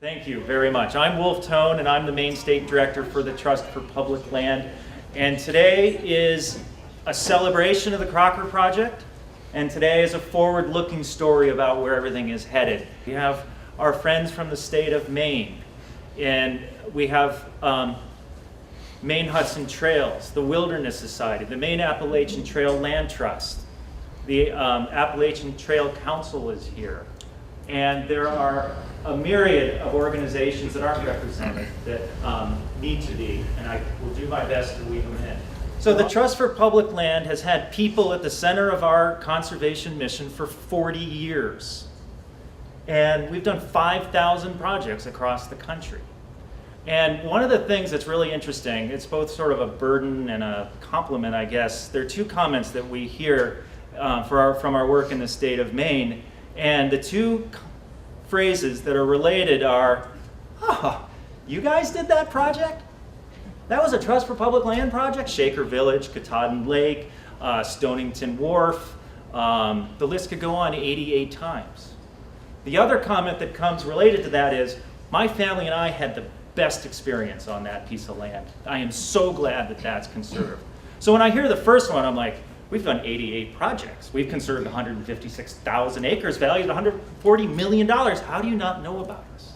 Thank you very much. I'm Wolf Tone, and I'm the Maine State Director for the Trust for Public Land. And today is a celebration of the Crocker Project, and today is a forward-looking story about where everything is headed. We have our friends from the state of Maine, and we have Maine Hudson Trails, the Wilderness Society, the Maine Appalachian Trail Land Trust, the Appalachian Trail Council is here. And there are a myriad of organizations that aren't represented that need to be, and I will do my best to weave them in. So the Trust for Public Land has had people at the center of our conservation mission for 40 years. And we've done 5,000 projects across the country. And one of the things that's really interesting, it's both sort of a burden and a compliment, I guess. There are two comments that we hear from our work in the state of Maine. And the two phrases that are related are, oh, you guys did that project? That was a Trust for Public Land project? Shaker Village, Katahdin Lake, Stonington Wharf, the list could go on 88 times. The other comment that comes related to that is, my family and I had the best experience on that piece of land. I am so glad that that's conserved. So when I hear the first one, I'm like, we've done 88 projects. We've conserved 156,000 acres valued at $140 million. How do you not know about us?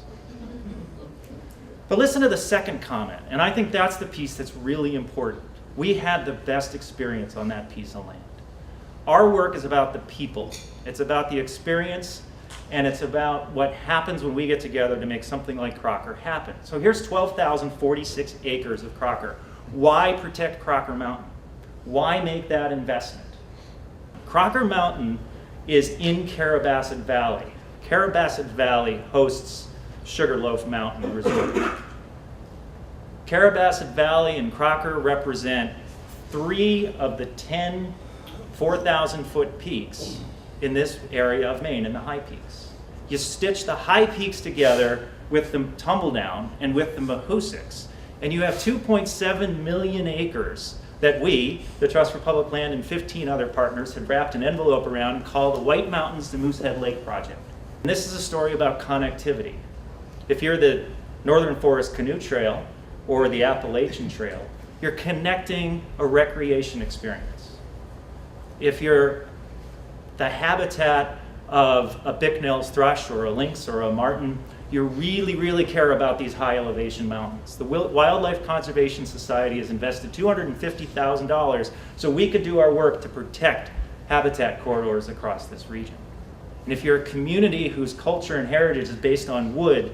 But listen to the second comment, and I think that's the piece that's really important. We had the best experience on that piece of land. Our work is about the people. It's about the experience, and it's about what happens when we get together to make something like Crocker happen. So here's 12,046 acres of Crocker. Why protect Crocker Mountain? Why make that investment? Crocker Mountain is in Carabasset Valley. Carabasset Valley hosts Sugarloaf Mountain Resort. Carabasset Valley and Crocker represent 3 of the 10 4,000-foot peaks in this area of Maine, in the high peaks. You stitch the high peaks together with the Tumbledown and with the Mahoosics, and you have 2.7 million acres that we, the Trust for Public Land, and 15 other partners have wrapped an envelope around and called the White Mountains to Moosehead Lake Project. And this is a story about connectivity. If you're the Northern Forest Canoe Trail or the Appalachian Trail, you're connecting a recreation experience. If you're the habitat of a Bicknell's thrush or a lynx or a martin, you really, really care about these high elevation mountains. The Wildlife Conservation Society has invested $250,000 so we could do our work to protect habitat corridors across this region. And if you're a community whose culture and heritage is based on wood,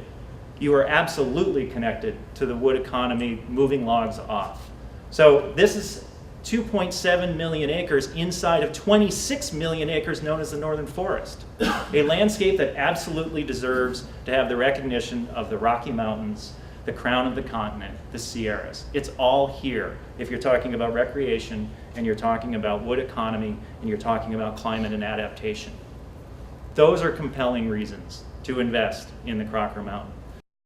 you are absolutely connected to the wood economy, moving logs off. So this is 2.7 million acres inside of 26 million acres known as the Northern Forest. A landscape that absolutely deserves to have the recognition of the Rocky Mountains, the crown of the continent, the Sierras. It's all here if you're talking about recreation and you're talking about wood economy and you're talking about climate and adaptation. Those are compelling reasons to invest in the Crocker Mountain.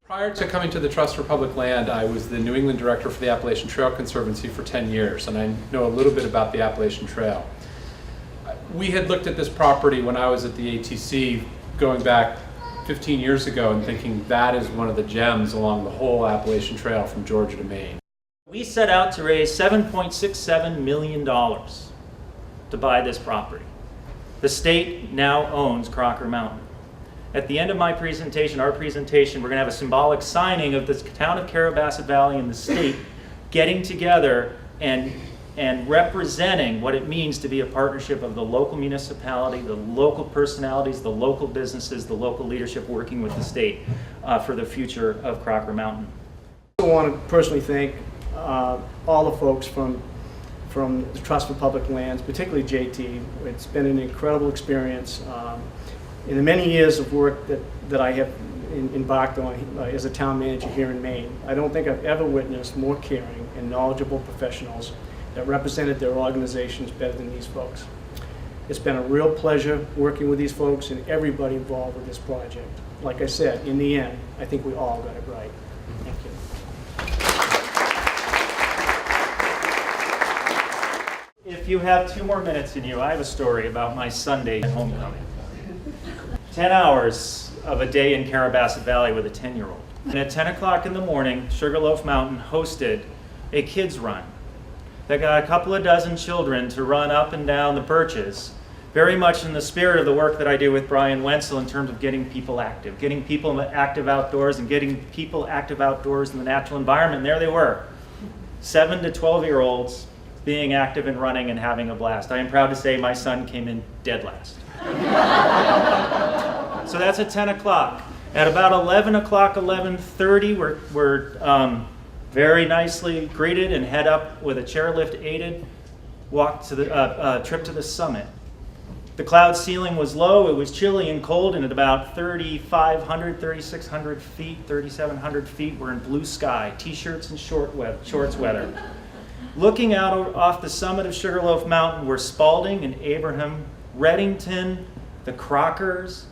Prior to coming to the Trust for Public Land, I was the New England Director for the Appalachian Trail Conservancy for 10 years, and I know a little bit about the Appalachian Trail. We had looked at this property when I was at the ATC going back 15 years ago and thinking that is one of the gems along the whole Appalachian Trail from Georgia to Maine. We set out to raise $7.67 million to buy this property. The state now owns Crocker Mountain. At the end of my presentation, our presentation, we're going to have a symbolic signing of the town of Carabasset Valley and the state getting together and representing what it means to be a partnership of the local municipality, the local personalities, the local businesses, the local leadership working with the state for the future of Crocker Mountain. I want to personally thank all the folks from the Trust for Public Lands, particularly JT. It's been an incredible experience. In the many years of work that I have embarked on as a town manager here in Maine, I don't think I've ever witnessed more caring and knowledgeable professionals that represented their organizations better than these folks. It's been a real pleasure working with these folks and everybody involved with this project. Like I said, in the end, I think we all got it right. Thank you. If you have 2 more minutes in you, I have a story about my Sunday at homecoming. 10 hours of a day in Carabasset Valley with a 10-year-old. And at 10 o'clock in the morning, Sugarloaf Mountain hosted a kids run that got a couple of dozen children to run up and down the perches, very much in the spirit of the work that I do with Brian Wenzel in terms of getting people active outdoors and getting people active outdoors in the natural environment. And there they were, 7 to 12-year-olds being active and running and having a blast. I am proud to say my son came in dead last. So that's at 10 o'clock. At about 11 o'clock, 11:30, we're very nicely greeted and head up with a chairlift aided walk to the trip to the summit. The cloud ceiling was low, it was chilly and cold, and at about 3,500, 3,600 feet, 3,700 feet, we're in blue sky, t-shirts and shorts weather. Looking out off the summit of Sugarloaf Mountain were Spalding and Abraham, Reddington, the Crockers,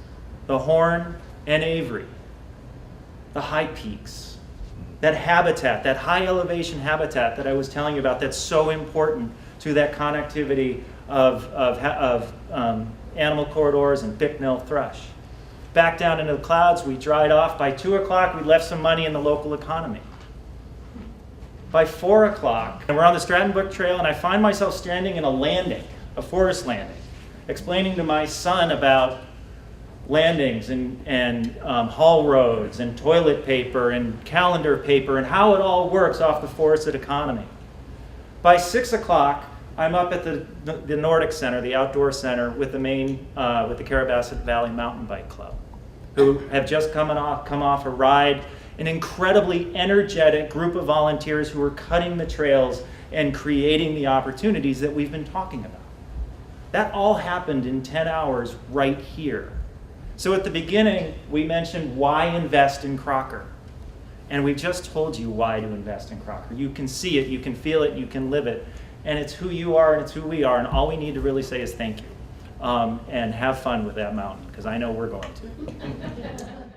the Horn, and Avery. The high peaks, that habitat, that high elevation habitat that I was telling you about, that's so important to that connectivity of animal corridors and bicknell thrush. Back down into the clouds, we dried off. By 2 o'clock, we left some money in the local economy. By 4 o'clock, and we're on the Stratton Brook Trail, and I find myself standing in a forest landing, explaining to my son about landings and haul roads and toilet paper and calendar paper and how it all works off the forested economy. By 6 o'clock, I'm up at the Nordic Center, the outdoor center, with the Maine, with the Carabasset Valley Mountain Bike Club, who have just come off a ride, an incredibly energetic group of volunteers who are cutting the trails and creating the opportunities that we've been talking about. That all happened in 10 hours right here. So at the beginning, we mentioned why invest in Crocker. And we just told you why to invest in Crocker. You can see it, you can feel it, you can live it. And it's who you are and it's who we are. And all we need to really say is thank you. And have fun with that mountain, because I know we're going to.